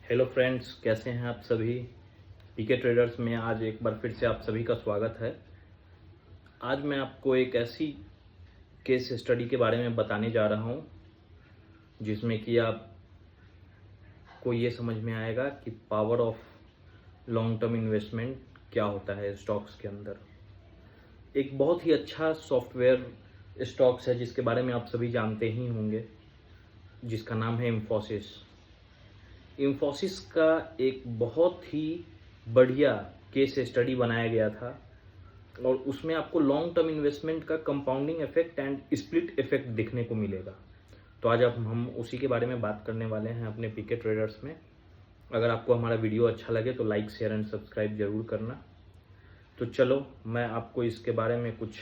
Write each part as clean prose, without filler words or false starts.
Hello friends, कैसे हैं आप सभी। पीके ट्रेडर्स में आज एक बार फिर से आप सभी का स्वागत है। आज मैं आपको एक ऐसी केस स्टडी के बारे में बताने जा रहा हूं जिसमें कि आपको ये समझ में आएगा कि power of long term investment क्या होता है स्टॉक्स के अंदर। एक बहुत ही अच्छा सॉफ्टवेयर स्टॉक्स है जिसके बारे में आप सभी जानते ही होंगे, जिसका नाम है इन्फोसिस। इन्फोसिस का एक बहुत ही बढ़िया केस स्टडी बनाया गया था और उसमें आपको लॉन्ग टर्म इन्वेस्टमेंट का compounding effect and split effect देखने को मिलेगा। तो आज अब हम उसी के बारे में बात करने वाले हैं अपने पीके ट्रेडर्स में। अगर आपको हमारा वीडियो अच्छा लगे तो लाइक, शेयर एंड सब्सक्राइब जरूर करना। तो चलो, मैं आपको इसके बारे में कुछ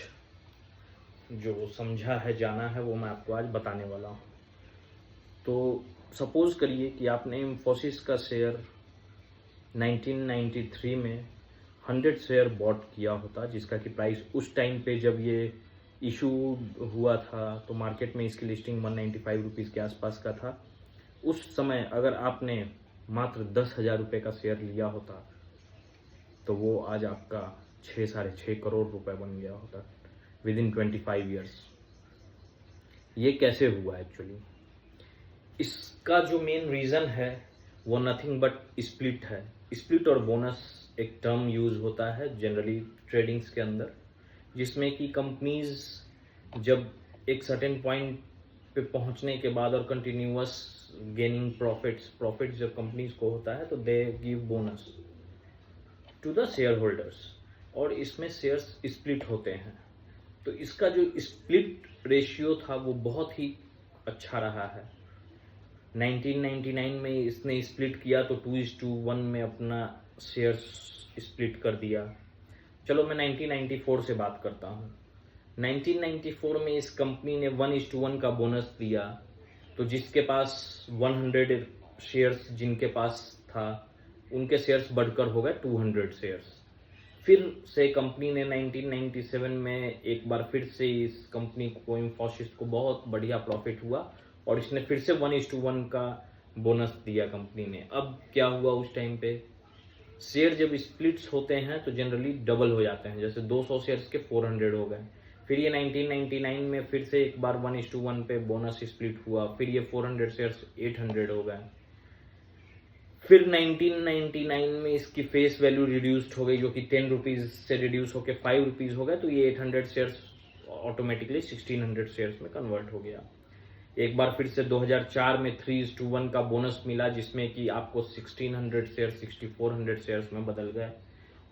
जो समझा है, जाना है, वो मैं आपको आज बताने वाला हूँ। तो सपोज करिए कि आपने इन्फोसिस का शेयर 1993 में 100 शेयर बॉट किया होता, जिसका कि प्राइस उस टाइम पे जब ये इशू हुआ था तो मार्केट में इसकी लिस्टिंग 195 रुपीज़ के आसपास का था। उस समय अगर आपने मात्र 10,000 रुपये का शेयर लिया होता तो वो आज आपका 6-6.5 करोड़ रुपए बन गया होता विद इन 25 ईयर्स। ये कैसे हुआ एक्चुअली? इसका जो मेन रीज़न है वो नथिंग बट स्प्लिट है। स्प्लिट और बोनस एक टर्म यूज़ होता है जनरली ट्रेडिंग्स के अंदर, जिसमें कि कंपनीज जब एक सर्टेन पॉइंट पे पहुंचने के बाद और कंटिन्यूअस गेनिंग प्रॉफिट्स जब कंपनीज को होता है तो they give bonus to the share holders, और इसमें शेयर्स स्प्लिट होते हैं। तो इसका जो स्प्लिट रेशियो था वो बहुत ही अच्छा रहा है। 1999 में इसने स्प्लिट किया तो 2:1 में अपना शेयर स्प्लिट कर दिया। चलो मैं 1994 से बात करता हूँ। 1994 में इस कंपनी ने 1:1 का बोनस दिया, तो जिसके पास 100 शेयर्स जिनके पास था उनके शेयर्स बढ़कर हो गए 200 शेयर्स। फिर से कंपनी ने 1997 में एक बार फिर से इस कंपनी को, इन्फोसिस को, बहुत बढ़िया प्रॉफिट हुआ और इसने फिर से 1:1 का बोनस दिया कंपनी ने। अब क्या हुआ उस टाइम पे, शेयर जब स्प्लिट्स होते हैं तो जनरली डबल हो जाते हैं, जैसे 200 शेयर्स के 400 हो गए। फिर ये 1999 में फिर से एक बार 1:1 पे बोनस स्प्लिट हुआ, फिर ये 400 शेयर्स 800 हो गए। फिर 1999 में इसकी फेस वैल्यू रिड्यूस्ड हो गई, जो कि 10 रुपीज़ से रिड्यूस होकर 5 रुपीज़ हो गए, तो ये 800 शेयर्स ऑटोमेटिकली 1600 शेयर्स में कन्वर्ट हो गया। एक बार फिर से 2004 में 3:1 का बोनस मिला, जिसमें कि आपको 1600 शेयर 6400 शेयर्स में बदल गए।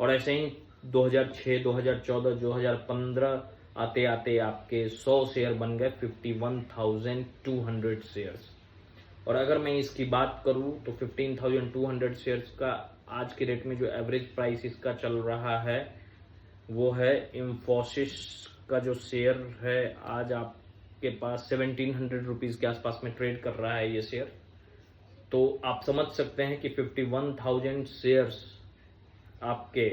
और ऐसे ही 2006, 2014, 2015 आते आते आपके 100 शेयर बन गए 51,200 शेयर्स। और अगर मैं इसकी बात करूं तो 15,200 शेयर्स का आज के रेट में जो एवरेज प्राइस इसका चल रहा है वो है, इन्फोसिस का जो शेयर है आज आपके पास 1700 रुपीज़ के आसपास में ट्रेड कर रहा है ये शेयर। तो आप समझ सकते हैं कि 51,000 शेयर्स आपके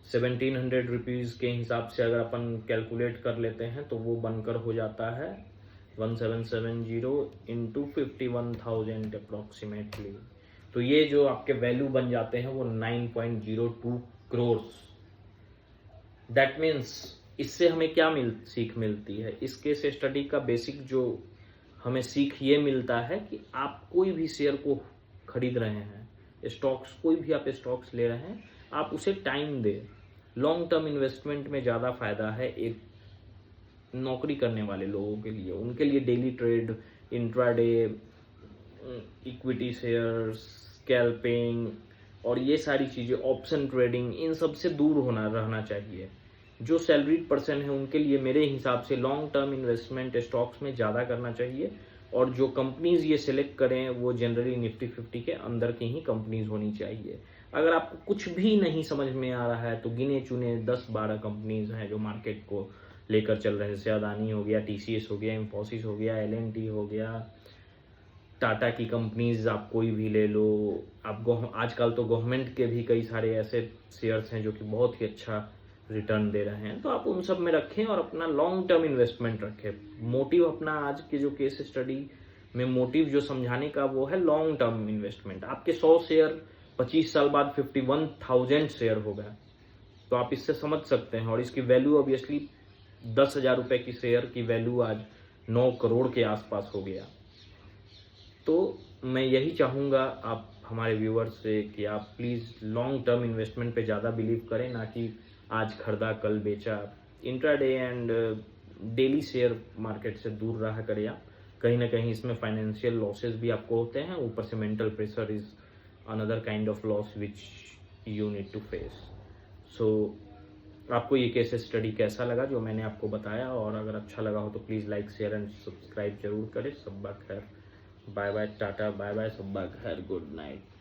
1700 रुपीज़ के हिसाब से अगर अपन कैलकुलेट कर लेते हैं तो वो बनकर हो जाता है 1770 इंटू 51,000 अप्रोक्सीमेटली। तो ये जो आपके वैल्यू बन जाते हैं वो 9.02 करोड़। दैट मीन्स इससे हमें क्या सीख मिलती है? इस केस स्टडी का बेसिक जो हमें सीख ये मिलता है कि आप कोई भी शेयर को खरीद रहे हैं, स्टॉक्स, कोई भी आप स्टॉक्स ले रहे हैं, आप उसे टाइम दें। लॉन्ग टर्म इन्वेस्टमेंट में ज़्यादा फायदा है एक नौकरी करने वाले लोगों के लिए। उनके लिए daily trade, intraday, equity shares, scalping और ये सारी चीज़ें, ऑप्शन ट्रेडिंग, इन सब से दूर रहना चाहिए। जो सैलरीड पर्सन है उनके लिए मेरे हिसाब से लॉन्ग टर्म इन्वेस्टमेंट स्टॉक्स में ज़्यादा करना चाहिए, और जो कंपनीज ये सिलेक्ट करें वो जनरली निफ्टी 50 के अंदर की ही कंपनीज होनी चाहिए। अगर आपको कुछ भी नहीं समझ में आ रहा है तो गिने चुने 10-12 कंपनीज हैं जो मार्केट को लेकर चल रहे हैं। जैसे अदानी हो गया, TCS हो गया, इन्फोसिस हो गया, LNT हो गया, टाटा की कंपनीज आप कोई भी ले लो। आप आजकल तो गवर्नमेंट के भी कई सारे ऐसे शेयर्स हैं जो कि बहुत ही अच्छा रिटर्न दे रहे हैं, तो आप उन सब में रखें और अपना लॉन्ग टर्म इन्वेस्टमेंट रखें। मोटिव अपना आज के जो केस स्टडी में मोटिव जो समझाने का वो है लॉन्ग टर्म इन्वेस्टमेंट। आपके 100 शेयर 25 साल बाद 51,000 शेयर हो गया, तो आप इससे समझ सकते हैं। और इसकी वैल्यू ऑब्वियसली 10,000 रुपए की शेयर की वैल्यू आज 9 करोड़ के आसपास हो गया। तो मैं यही चाहूँगा आप हमारे व्यूअर्स से कि आप प्लीज़ लॉन्ग टर्म इन्वेस्टमेंट पे ज़्यादा बिलीव करें, ना कि आज खरीदा कल बेचा। Intraday and daily share market से दूर रहा करें आप। कहीं ना कहीं इसमें फाइनेंशियल लॉसेस भी आपको होते हैं, ऊपर से mental pressure is another kind of loss which you need to face. So आपको ये केस स्टडी कैसा लगा जो मैंने आपको बताया, और अगर अच्छा लगा हो तो please like share and subscribe जरूर करें। सब्बा खैर, bye bye, tata, bye bye, सब्बा खैर, गुड नाइट।